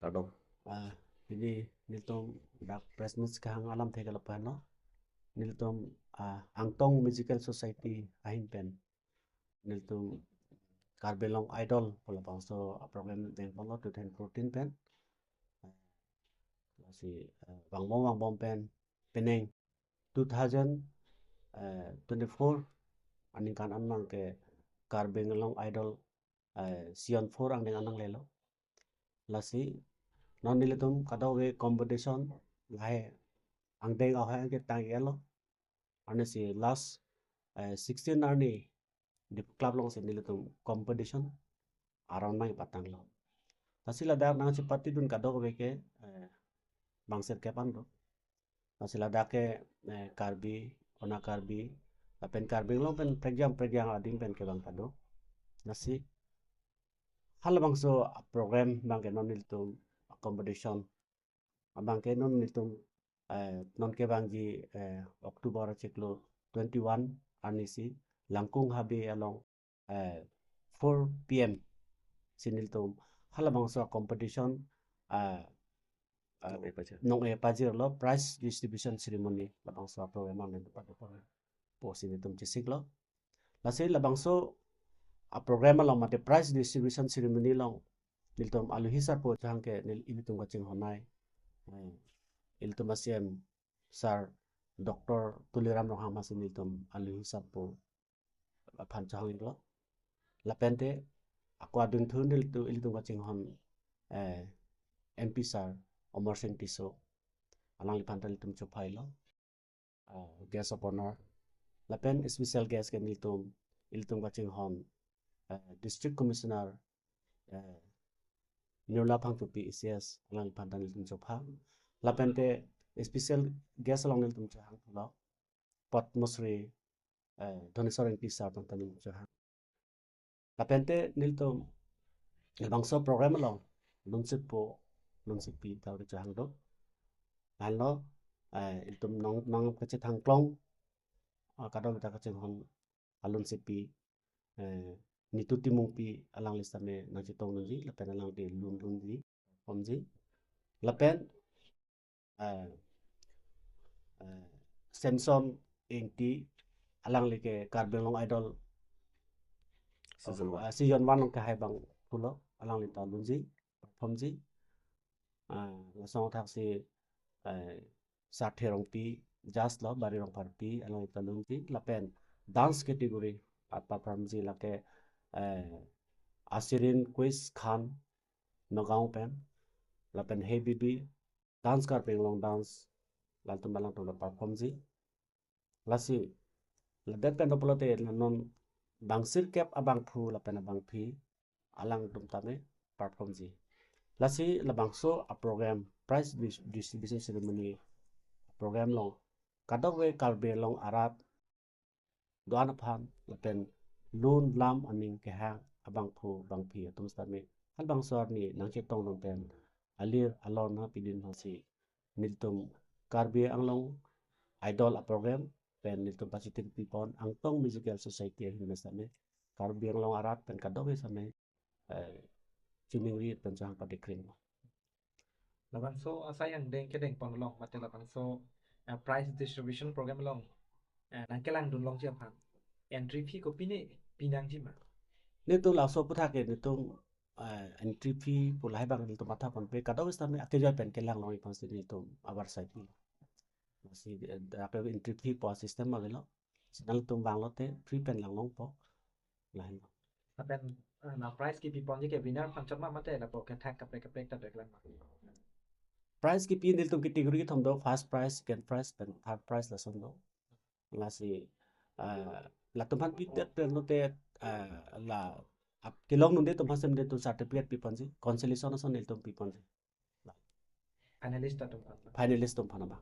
Tadong. Jadi niltum dak presmus kahang alam tega lepan no niltum Anglong Musical Society ahin pen niltum Karbelong Idol pola bangso program den polo 2014 pen si bang bom pen peneng 2024 aning kan anang ke Karbelong Idol Season-4 ang dengan anang lelo lasi non niltum kadawe competition lahe ang deng au hai ke tang yelo arnisi last 16 arni di club long sen niltum competition around mai patang lo tasila dak nang sipati dun kado ke bangset ke pando tasila dake Karbi ona Karbi pen Karbi lo pen pregyam ading pen ke bang kado nasi hal bangso program bang ke non niltum competition abang ke non niltum non ke bang di Oktober acheklo 21 arnisi langkung habe along 4 p.m. siniltum hala bangso competition anong'eh pajir lo prize distribution ceremony la bangso program ang nito pada po siniltum cisik lo lasi la bangso program long mate prize distribution ceremony long niltum alu hisar po jangke nil ilitum kacing honai ilitum asiem sar Dr. Tuliram Rohama siniltum alu hisar po pancahang lo lapente aku adun thun ilitum kacing hon MP sar Omar Singh Tiso alang lipantal ilitum chupai lo guest of honor lapen special guest ke ilitum kacing hon district commissioner Nirla Pangtupi ICS alang lipantal ilitum chupa lapente special guest along ilitum chuhang lo pot musri donisor MP sar pantal ilitum chuhang lapente niltum bangso program long lunsip pi tau de chuhang do lo ilitum nong kacit Anglong kadang kita kacing hon alun sipi nitu timung pi alang listame nang citong nunji lapen alang di lun lunji omji lapen Samson ingti alang like Karbelong Idol season 1 ke hai bang pulo alang lita lunji performji lasong taksi satherong pi jas lo bari rong parpi alang lita lunji lapen dance category performji lake asirin quiz khan nagaung pen lapen heavy bi dance kar long dance lantum balang tum performji lasi ladet pen dopolote non bangsir kep abang phu lapen abang phi alang tum tame performji lasi labangso a program prize distribution ceremony program long kadokwe Karbi long arat doan phan lapen lun lam aning ke hang abang phu bang phi atum stame hal bang sor ni nang chetong long pen alir alon na pidin hasi niltum Karbi Anglong Idol a program pen niltum pasitin pipon Anglong Musical Society hin stame Karbi Anglong arat pen kadokwe same chiming ri pen jang pa dekring Labang so sayang deng ke deng pon long mate labang so prize distribution program long nangkelang dun long siap han entry fee ko pine pinang jima nitung laso puthak ke nitung entry fee pulai bang nitung matha kon pe kadau stame akeja pen kelang long ipang sini nitung abar site ni masih apa entry fee po system magelo sinal tung bang lote free pen lang long po lain apen na prize ki pipon je ke winner panchat ma mate la po ke thak kapek ta dek lang prize ki pin nitung category ki thomdo first prize second prize pen third prize la somdo lasi la tumhan pi tet note la ap kilong nunde tumhan sem de tu certificate pipon ji consolation son nitung pipon ji finalist ta finalist tum phana ba